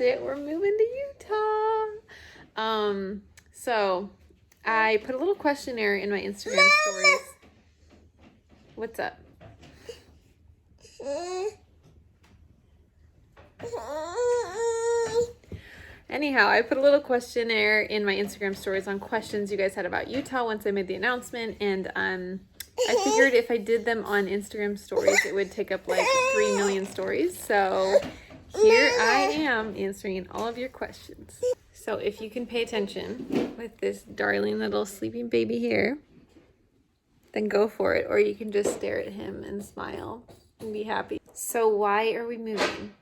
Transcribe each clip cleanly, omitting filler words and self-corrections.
it. We're moving to Utah. So I put a little questionnaire in my Instagram stories. What's up? Anyhow, I put a little questionnaire in my Instagram stories on questions you guys had about Utah once I made the announcement, and I figured if I did them on Instagram stories, it would take up like 3 million stories. So here I am answering all of your questions. So if you can pay attention with this darling little sleeping baby here, then go for it. Or you can just stare at him and smile and be happy. So why are we moving?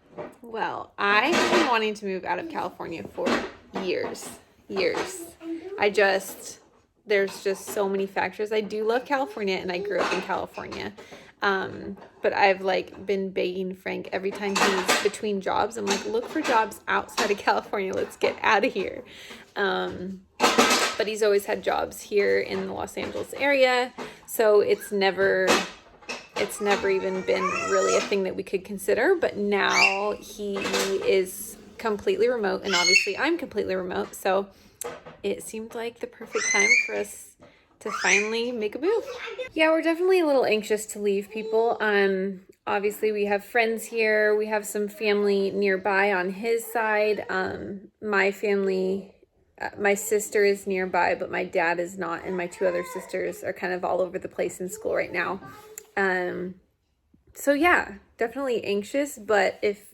Well, I've been wanting to move out of California for years. There's just so many factors. I do love California and I grew up in California. But I've like been begging Frank every time he's between jobs. I'm like, look for jobs outside of California. Let's get out of here. But he's always had jobs here in the Los Angeles area. So it's never even been really a thing that we could consider. But now he is completely remote, and obviously I'm completely remote. So it seemed like the perfect time for us to finally make a move. Yeah, we're definitely a little anxious to leave people. Obviously we have friends here. We have some family nearby on his side. My family, my sister is nearby, but my dad is not, and my 2 other sisters are kind of all over the place in school right now. So yeah, definitely anxious, but if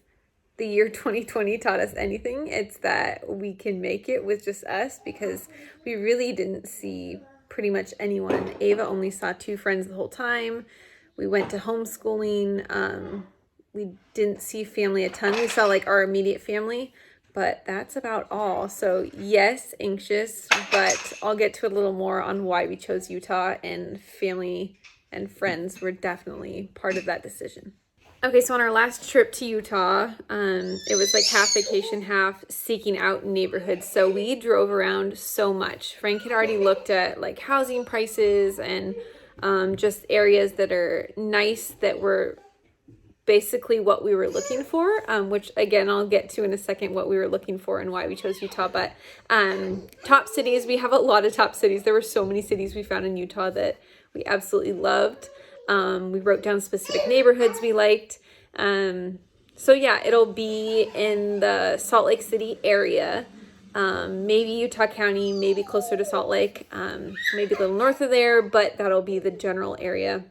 the year 2020 taught us anything, it's that we can make it with just us, because we really didn't see pretty much anyone. Ava only saw 2 friends the whole time. We went to homeschooling. We didn't see family a ton. We saw like our immediate family, but that's about all. So yes, anxious, but I'll get to a little more on why we chose Utah, and family and friends were definitely part of that decision. Okay, so on our last trip to Utah, it was like half vacation, half seeking out neighborhoods. So we drove around so much. Frank had already looked at like housing prices and just areas that are nice, that were basically what we were looking for, which again, I'll get to in a second what we were looking for and why we chose Utah. But top cities, we have a lot of top cities. There were so many cities we found in Utah that we absolutely loved. We wrote down specific neighborhoods we liked. So yeah, it'll be in the Salt Lake City area, maybe Utah County, maybe closer to Salt Lake, maybe a little north of there, but that'll be the general area.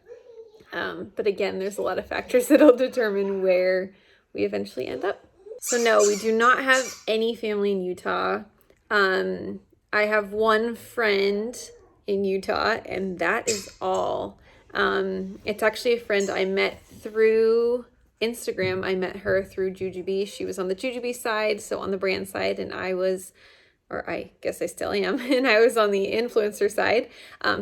But again, there's a lot of factors that'll determine where we eventually end up. So no, we do not have any family in Utah. I have one friend in Utah, and that is all. It's actually a friend I met through Instagram. I met her through Jujubee. She was on the Jujubee side, so on the brand side, and I guess I still am, and I was on the influencer side.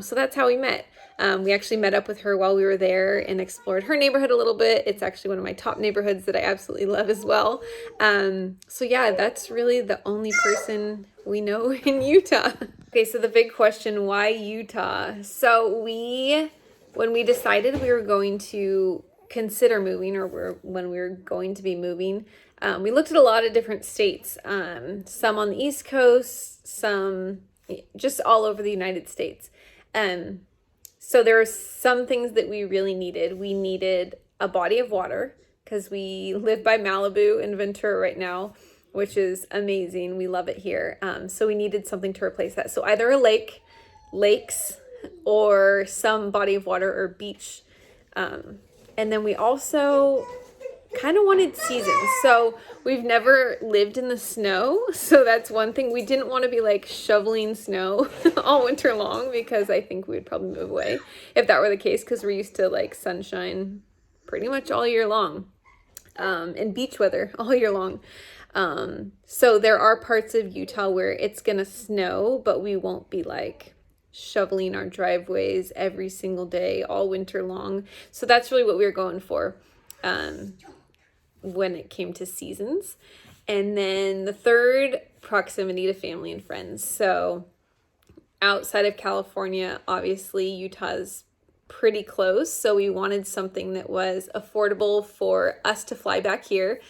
So that's how we met. We actually met up with her while we were there and explored her neighborhood a little bit. It's actually one of my top neighborhoods that I absolutely love as well. So yeah, that's really the only person we know in Utah. Okay, so the big question, why Utah? So when we decided we were going to consider moving, or when we were going to be moving, we looked at a lot of different states, some on the East Coast, some just all over the United States. So there are some things that we really needed. We needed a body of water, because we live by Malibu in Ventura right now, which is amazing. We love it here. So we needed something to replace that. So either a lakes, or some body of water or beach. And then we also kind of wanted seasons. So we've never lived in the snow. So that's one thing. We didn't want to be like shoveling snow all winter long, because I think we would probably move away if that were the case, because we're used to like sunshine pretty much all year long, and beach weather all year long. So there are parts of Utah where it's going to snow, but we won't be like shoveling our driveways every single day all winter long. So that's really what we were going for when it came to seasons. And then the third, proximity to family and friends. So outside of California, obviously Utah's pretty close. So we wanted something that was affordable for us to fly back here.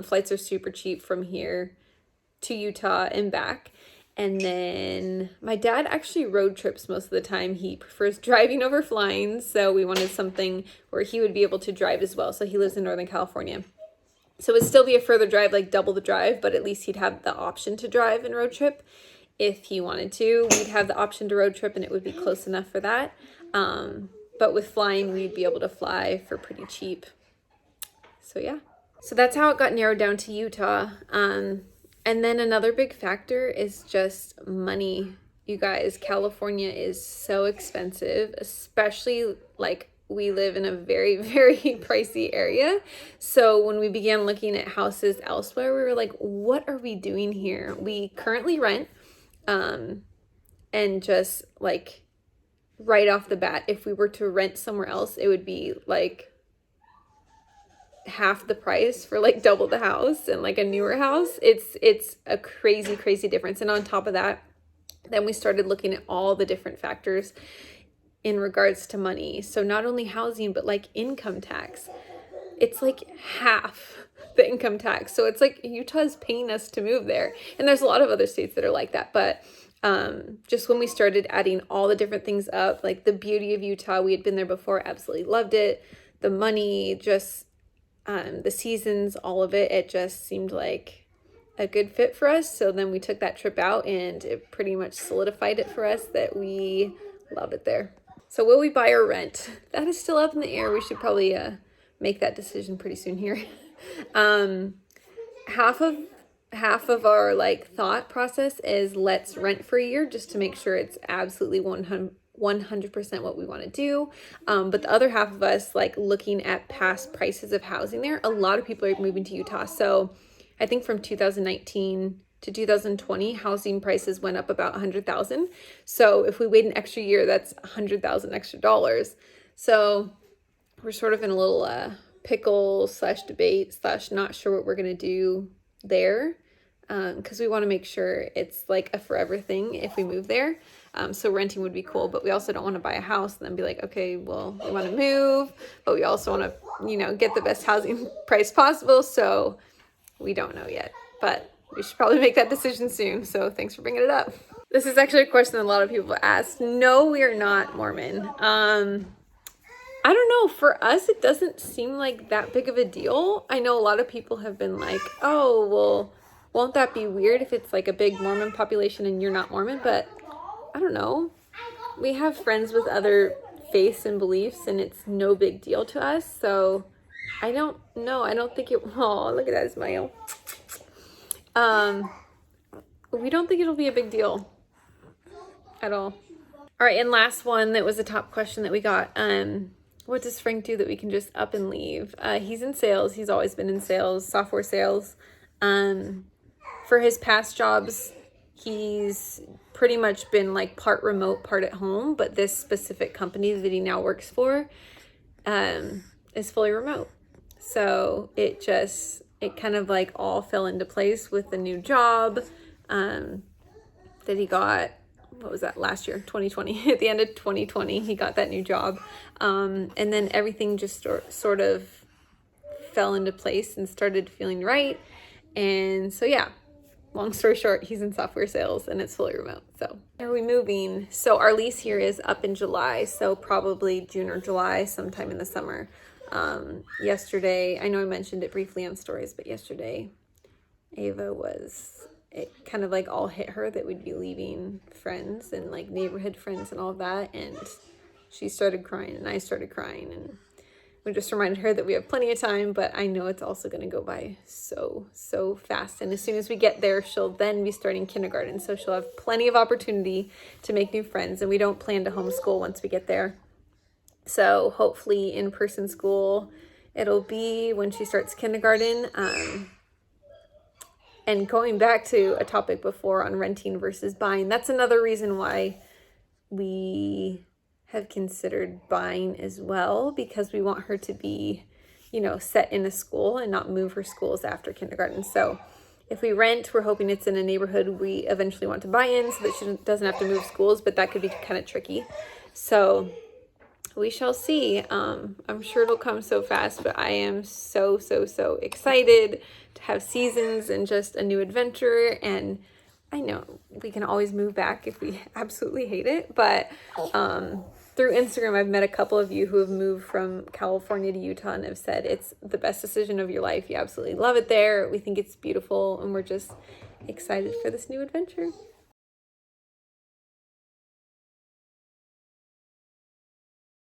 Flights are super cheap from here to Utah and back. And then my dad actually road trips most of the time. He prefers driving over flying. So we wanted something where he would be able to drive as well. So he lives in Northern California. So it would still be a further drive, like double the drive, but at least he'd have the option to drive and road trip if he wanted to. We'd have the option to road trip and it would be close enough for that. But with flying, we'd be able to fly for pretty cheap. So yeah. So that's how it got narrowed down to Utah. And then another big factor is just money. You guys, California is so expensive, especially like we live in a very, very pricey area. So when we began looking at houses elsewhere, we were like, what are we doing here? We currently rent, and just like right off the bat, if we were to rent somewhere else, it would be like half the price for like double the house and like a newer house. It's a crazy difference. And on top of that, then we started looking at all the different factors in regards to money. So not only housing, but like income tax. It's like half the income tax. So it's like Utah's paying us to move there. And there's a lot of other states that are like that. But just when we started adding all the different things up, like the beauty of Utah, we had been there before, absolutely loved it. The money, just the seasons, all of it, it just seemed like a good fit for us. So then we took that trip out and it pretty much solidified it for us that we love it there. So will we buy or rent? That is still up in the air. We should probably make that decision pretty soon here. Half of our like thought process is let's rent for a year just to make sure it's absolutely 100% what we want to do. But the other half of us, like looking at past prices of housing there, a lot of people are moving to Utah. So I think from 2019 to 2020, housing prices went up about 100,000. So if we wait an extra year, that's 100,000 extra dollars. So we're sort of in a little pickle / debate / not sure what we're going to do there. Because we want to make sure it's like a forever thing if we move there. So renting would be cool, but we also don't want to buy a house and then be like, okay, well, we want to move, but we also want to, get the best housing price possible. So we don't know yet, but we should probably make that decision soon. So thanks for bringing it up. This is actually a question that a lot of people ask. No, we are not Mormon. I don't know. For us, it doesn't seem like that big of a deal. I know a lot of people have been like, oh, well, won't that be weird if it's like a big Mormon population and you're not Mormon? But I don't know. We have friends with other faiths and beliefs and it's no big deal to us. So I don't know. I don't think it, oh, look at that smile. We don't think it'll be a big deal at all. All right. And last one that was a top question that we got. What does Frank do that we can just up and leave? He's in sales. He's always been in sales, software sales. For his past jobs, he's pretty much been like part remote, part at home, but this specific company that he now works for is fully remote. So it kind of like all fell into place with the new job that he got. What was that, last year, 2020? At the end of 2020, he got that new job. And then everything just sort of fell into place and started feeling right. And so, yeah, long story short, he's in software sales and it's fully remote. So are we moving? So our lease here is up in July. So probably June or July, sometime in the summer. Yesterday, I know I mentioned it briefly on stories, but yesterday it kind of like all hit her that we'd be leaving friends and like neighborhood friends and all of that. And she started crying and I started crying, and we just reminded her that we have plenty of time, but I know it's also going to go by so fast. And as soon as we get there, she'll then be starting kindergarten. So she'll have plenty of opportunity to make new friends. And we don't plan to homeschool once we get there. So hopefully in-person school, it'll be when she starts kindergarten. And going back to a topic before on renting versus buying, that's another reason why we have considered buying as well, because we want her to be, set in a school and not move her schools after kindergarten. So if we rent, we're hoping it's in a neighborhood we eventually want to buy in so that she doesn't have to move schools, but that could be kind of tricky. So So we shall see. I'm sure it'll come so fast, but I am so, so, so excited to have seasons and just a new adventure. And I know we can always move back if we absolutely hate it, but through Instagram, I've met a couple of you who have moved from California to Utah and have said it's the best decision of your life. You absolutely love it there. We think it's beautiful, and we're just excited for this new adventure.